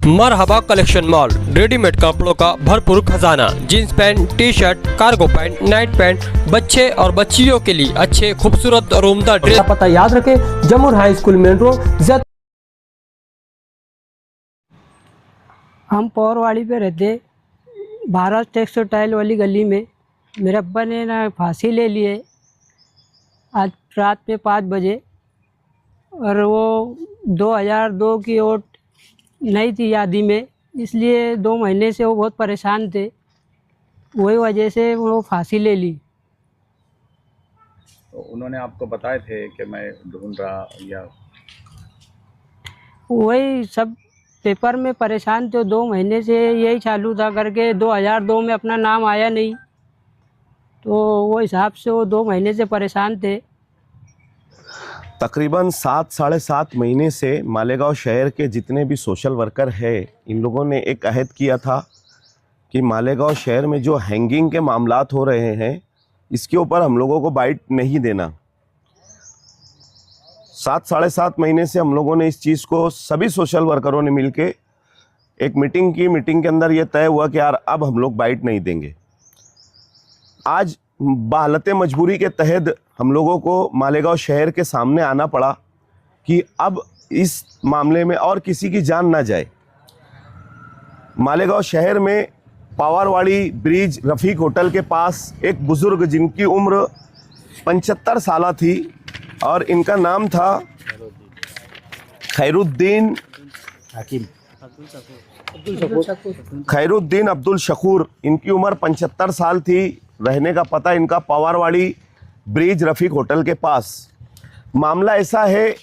मरहबा collection mall, readymade कपड़ों का भरपूर खजाना। Jeans pant, T shirt, cargo pant, night pant, बच्चे और बच्चियों के लिए अच्छे खूबसूरत और उम्दा ड्रेस। पता याद रखें, जमुर हाई स्कूल मेन रोड। हम पौरवाड़ी पे रहते, भारत टेक्सटाइल वाली गली में। मेरे अब्बा ने ना फांसी ले ली है आज रात में 5 बजे, और वो 2002 की वोट नहीं थी यादी में, इसलिए 2 महीने से वो बहुत परेशान थे। वही वजह से वो फांसी ले ली। तो उन्होंने आपको बताए थे कि मैं ढूंढ रहा, या वही सब पेपर में परेशान थे 2 महीने से, यही चालू था करके। 2002 में अपना नाम आया नहीं, तो वो हिसाब से वो 2 महीने से परेशान थे। तकरीबन 7 साढ़े 7 महीने से मालेगांव शहर के जितने भी सोशल वर्कर हैं, इन लोगों ने एक अहद किया था कि मालेगांव शहर में जो हैंगिंग के मामलात हो रहे हैं, इसके ऊपर हम लोगों को बाइट नहीं देना। 7 साढ़े 7 महीने से हम लोगों ने इस चीज़ को, सभी सोशल वर्करों ने मिलके एक मीटिंग की। मीटिंग के अंदर ये तय हुआ कि यार अब हम लोग बाइट नहीं देंगे। आज बालते मजबूरी के तहत हम लोगों को मालेगांव शहर के सामने आना पड़ा कि अब इस मामले में और किसी की जान ना जाए। मालेगांव शहर में पावरवाड़ी ब्रिज रफ़ीक होटल के पास एक बुज़ुर्ग, जिनकी उम्र 75 साल थी और इनका नाम था खैरुद्दीन अब्दुल शकूर। इनकी उम्र 75 साल थी। रहने का पता इनका पावरवाड़ी ब्रिज रफ़ीक होटल के पास। मामला ऐसा है,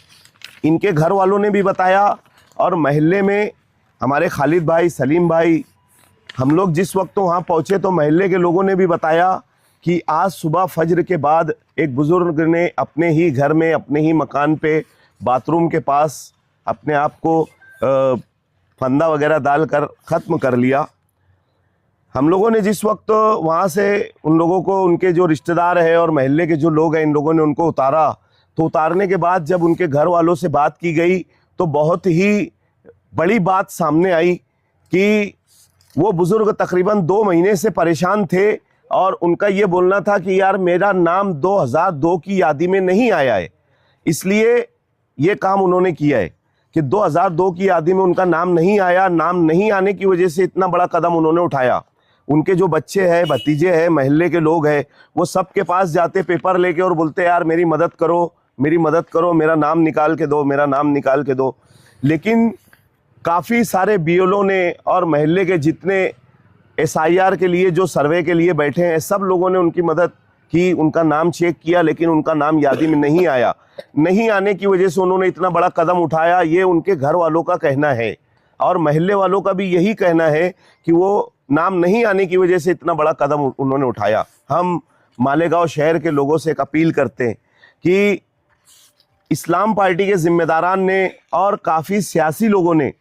इनके घर वालों ने भी बताया और महल्ले में हमारे खालिद भाई, सलीम भाई, हम लोग जिस वक्त वहाँ पहुँचे तो महल्ले के लोगों ने भी बताया कि आज सुबह फजर के बाद एक बुज़ुर्ग ने अपने ही घर में, अपने ही मकान पे, बाथरूम के पास अपने आप को फंदा वगैरह डालकर ख़त्म कर लिया। हम लोगों ने जिस वक्त वहाँ से उन लोगों को, उनके जो रिश्तेदार हैं और महल्ले के जो लोग हैं, इन लोगों ने उनको उतारा। तो उतारने के बाद जब उनके घर वालों से बात की गई तो बहुत ही बड़ी बात सामने आई कि वो बुज़ुर्ग तकरीबन 2 महीने से परेशान थे और उनका ये बोलना था कि यार मेरा नाम 2002 की यादी में नहीं आया है। इसलिए ये काम उन्होंने किया है कि 2002 की यादी में उनका नाम नहीं आया। नाम नहीं आने की वजह से इतना बड़ा कदम उन्होंने उठाया। उनके जो बच्चे हैं, भतीजे हैं, महल्ले के लोग हैं, वो सब के पास जाते पेपर लेके और बोलते यार मेरी मदद करो, मेरी मदद करो, मेरा नाम निकाल के दो, मेरा नाम निकाल के दो। लेकिन काफ़ी सारे बीएलओ ने और महल्ले के जितने एसआईआर के लिए जो सर्वे के लिए बैठे हैं, सब लोगों ने उनकी मदद की, उनका नाम चेक किया, लेकिन उनका नाम यादी में नहीं आया। नहीं आने की वजह से उन्होंने इतना बड़ा कदम उठाया, ये उनके घर वालों का कहना है और महल्ले वालों का भी यही कहना है कि वो नाम नहीं आने की वजह से इतना बड़ा कदम उन्होंने उठाया। हम मालेगांव शहर के लोगों से एक अपील करते हैं कि इस्लाम पार्टी के जिम्मेदारान ने और काफ़ी सियासी लोगों ने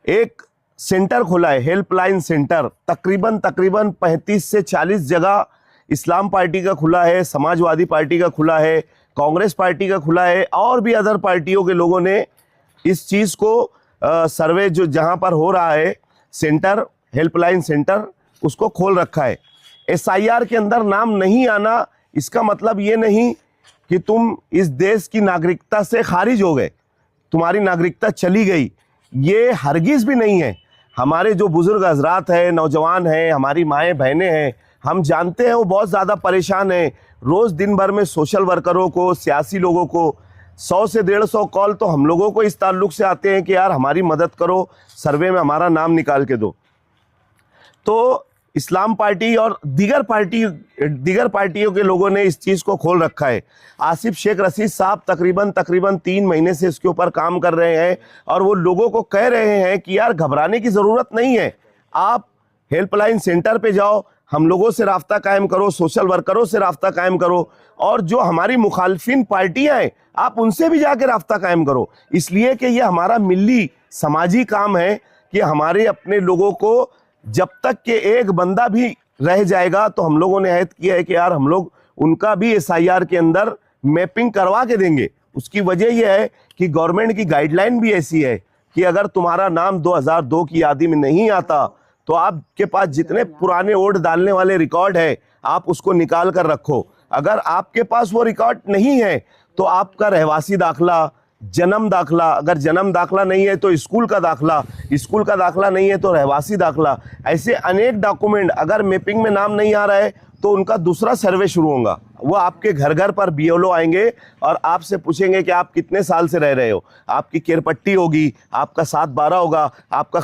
एक सेंटर खोला है, हेल्पलाइन सेंटर। तकरीबन 35 से 40 जगह इस्लाम पार्टी का खुला है, समाजवादी पार्टी का खुला है, कांग्रेस पार्टी का खुला है और भी अदर पार्टियों के लोगों ने इस चीज़ को सर्वे जो जहां पर हो रहा है, सेंटर, हेल्पलाइन सेंटर, उसको खोल रखा है। एसआईआर के अंदर नाम नहीं आना इसका मतलब ये नहीं कि तुम इस देश की नागरिकता से खारिज हो गए, तुम्हारी नागरिकता चली गई, ये हरगिज़ भी नहीं है। हमारे जो बुज़ुर्ग हजरात हैं, नौजवान हैं, हमारी माएँ बहनें हैं, हम जानते हैं वो बहुत ज़्यादा परेशान हैं। रोज़ दिन भर में सोशल वर्करों को, सियासी लोगों को 100 से 150 कॉल तो हम लोगों को इस ताल्लुक से आते हैं कि यार हमारी मदद करो, सर्वे में हमारा नाम निकाल के दो। तो इस्लाम पार्टी और दीगर पार्टियों के लोगों ने इस चीज़ को खोल रखा है। आसिफ शेख रशीद साहब तकरीबन 3 महीने से इसके ऊपर काम कर रहे हैं और वो लोगों को कह रहे हैं कि यार घबराने की ज़रूरत नहीं है, आप हेल्पलाइन सेंटर पे जाओ, हम लोगों से राब्ता कायम करो, सोशल वर्करों से राब्ता कायम करो और जो हमारी मुखालफिन पार्टियां हैं आप उनसे भी जाके राब्ता कायम करो। इसलिए कि ये हमारा मिली समाजी काम है कि हमारे अपने लोगों को, जब तक कि एक बंदा भी रह जाएगा तो हम लोगों ने अहद किया है कि यार हम लोग उनका भी एसआईआर के अंदर मैपिंग करवा के देंगे। उसकी वजह यह है कि गवर्नमेंट की गाइडलाइन भी ऐसी है कि अगर तुम्हारा नाम 2002 की यादी में नहीं आता तो आपके पास जितने पुराने वोट डालने वाले रिकॉर्ड है आप उसको निकाल कर रखो। अगर आपके पास वो रिकॉर्ड नहीं है तो आपका रहवासी दाखला, जन्म दाखला, अगर जन्म दाखला नहीं है तो स्कूल का दाखला नहीं है तो रहवासी दाखला, ऐसे अनेक डॉक्यूमेंट अगर मैपिंग में नाम नहीं आ रहा है तो उनका दूसरा सर्वे शुरू होगा। वो आपके घर घर पर बीएलओ आएंगे और आपसे पूछेंगे कि आप कितने साल से रह रहे हो, आपकी केरपट्टी होगी, आपका 7/12 होगा, आपका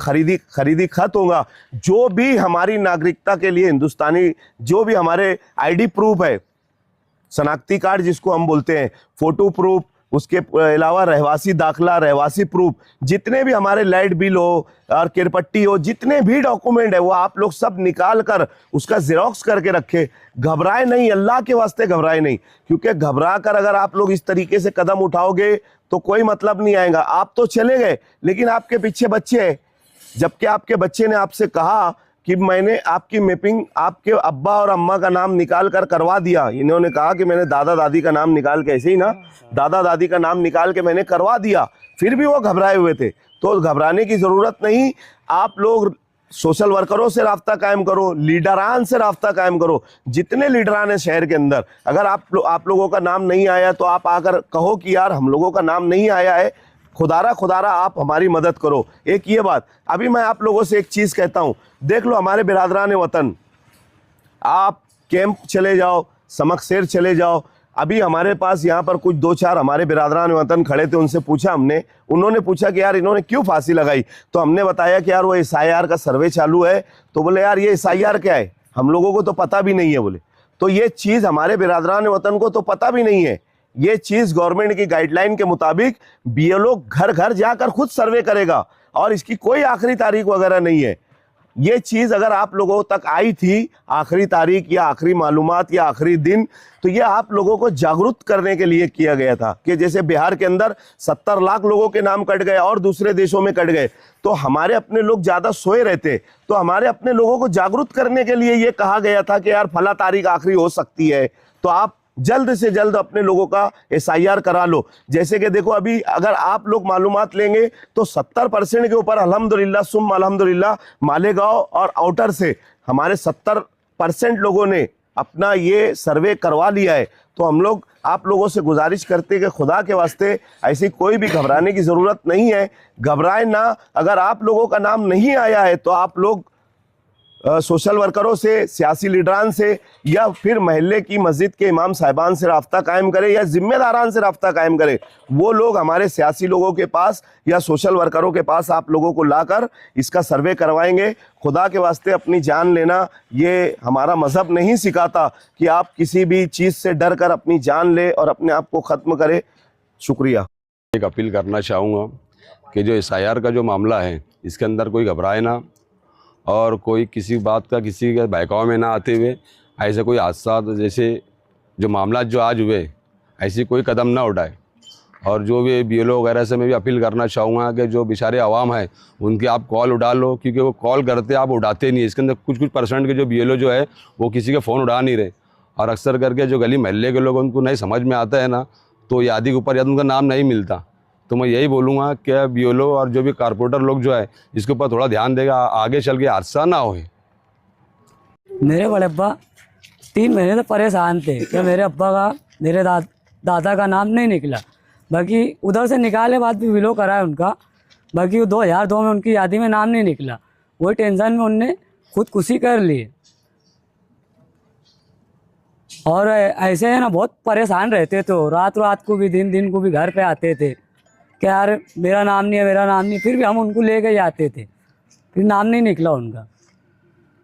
खरीदी खत होगा, जो भी हमारी नागरिकता के लिए हिंदुस्तानी, जो भी हमारे आईडी प्रूफ है, शनाख्ती कार्ड जिसको हम बोलते हैं, फोटो प्रूफ, उसके अलावा रहवासी दाखला, रहवासी प्रूफ, जितने भी हमारे लाइट बिल हो और केरपट्टी हो, जितने भी डॉक्यूमेंट है वो आप लोग सब निकाल कर उसका जेरोक्स करके रखे। घबराए नहीं, अल्लाह के वास्ते घबराए नहीं, क्योंकि घबरा कर अगर आप लोग इस तरीके से कदम उठाओगे तो कोई मतलब नहीं आएगा। आप तो चले गए लेकिन आपके पीछे बच्चे हैं, जबकि आपके बच्चे ने आपसे कहा कि मैंने आपकी मैपिंग आपके अब्बा और अम्मा का नाम निकाल कर करवा दिया। इन्होंने कहा कि मैंने दादा दादी का नाम निकाल के, ऐसे ही ना, दादा दादी का नाम निकाल के मैंने करवा दिया, फिर भी वो घबराए हुए थे। तो घबराने की ज़रूरत नहीं। आप लोग सोशल वर्करों से राब्ता कायम करो, लीडरान से राब्ता कायम करो, जितने लीडरान हैं शहर के अंदर, अगर आप लोगों का नाम नहीं आया तो आप आकर कहो कि यार हम लोगों का नाम नहीं आया है, खुदारा आप हमारी मदद करो। एक ये बात, अभी मैं आप लोगों से एक चीज़ कहता हूँ, देख लो हमारे बिरादरान वतन, आप कैंप चले जाओ, समकसेर चले जाओ। अभी हमारे पास यहाँ पर कुछ 2-4 हमारे बिरादरान वतन खड़े थे, उनसे पूछा हमने, उन्होंने पूछा कि यार इन्होंने क्यों फांसी लगाई, तो हमने बताया कि यार वो SIR का सर्वे चालू है। तो बोले यार ये SIR क्या है, हम लोगों को तो पता भी नहीं है। बोले तो ये चीज़ हमारे बिरादरान वतन को तो पता भी नहीं है। ये चीज़ गवर्नमेंट की गाइडलाइन के मुताबिक BLO घर घर जाकर खुद सर्वे करेगा और इसकी कोई आखिरी तारीख वगैरह नहीं है। ये चीज़ अगर आप लोगों तक आई थी, आखिरी तारीख या आखिरी मालूमात या आखिरी दिन, तो ये आप लोगों को जागरूक करने के लिए किया गया था कि जैसे बिहार के अंदर 70 लाख लोगों के नाम कट गए और दूसरे देशों में कट गए, तो हमारे अपने लोग ज़्यादा सोए रहते, तो हमारे अपने लोगों को जागरूक करने के लिए ये कहा गया था कि यार फला तारीख आखिरी हो सकती है, तो आप जल्द से जल्द अपने लोगों का SIR करा लो। जैसे कि देखो अभी अगर आप लोग मालूमात लेंगे तो 70% के ऊपर अल्हम्दुलिल्लाह सुम्मा अल्हम्दुलिल्लाह मालेगांव और आउटर से हमारे 70% लोगों ने अपना ये सर्वे करवा लिया है। तो हम लोग आप लोगों से गुजारिश करते हैं कि खुदा के वास्ते ऐसी कोई भी घबराने की ज़रूरत नहीं है, घबराए ना। अगर आप लोगों का नाम नहीं आया है तो आप लोग सोशल वर्करों से, सियासी लीडरान से या फिर महल्ले की मस्जिद के इमाम साहिबान से राब्ता कायम करें या जिम्मेदारान से राब्ता कायम करें। वो लोग हमारे सियासी लोगों के पास या सोशल वर्करों के पास आप लोगों को लाकर इसका सर्वे करवाएंगे। खुदा के वास्ते अपनी जान लेना, ये हमारा मज़हब नहीं सिखाता कि आप किसी भी चीज़ से डर कर अपनी जान ले और अपने आप को ख़त्म करें। शुक्रिया। एक अपील करना चाहूँगा कि जो SIR का जो मामला है इसके अंदर कोई घबराए ना और कोई किसी बात का किसी के बहकाव में ना आते हुए ऐसे कोई हादसा जैसे जो मामला जो आज हुए ऐसी कोई कदम ना उठाए। और जो भी BLO वगैरह से मैं भी अपील करना चाहूँगा कि जो बेचारे आवाम है उनके आप कॉल उठा लो, क्योंकि वो कॉल करते आप उठाते नहीं। इसके अंदर कुछ % के जो BLO जो है वो किसी के फ़ोन उठा नहीं रहे, और अक्सर करके जो गली महल्ले के लोग उनको नहीं समझ में आता है ना, तो यादी के ऊपर या उनका नाम नहीं मिलता। तो मैं यही बोलूँगा कि BLO और जो भी कारपोरेटर लोग जो है इसके ऊपर थोड़ा ध्यान देगा, आगे चल के हादसा ना होए। मेरे बड़े अब्बा 3 महीने से परेशान थे कि मेरे अब्बा का, मेरे दादा का नाम नहीं निकला। बाकी उधर से निकाले बाद भी विलो करा है उनका, बाकी 2002 में उनकी यादी में नाम नहीं निकला। वही टेंशन में उनने खुदकुशी कर ली। और ऐसे है ना, बहुत परेशान रहते थे, रात को भी दिन को भी घर पे आते थे कि यार मेरा नाम नहीं है, मेरा नाम नहीं, फिर भी हम उनको ले के जाते थे, फिर नाम नहीं निकला उनका।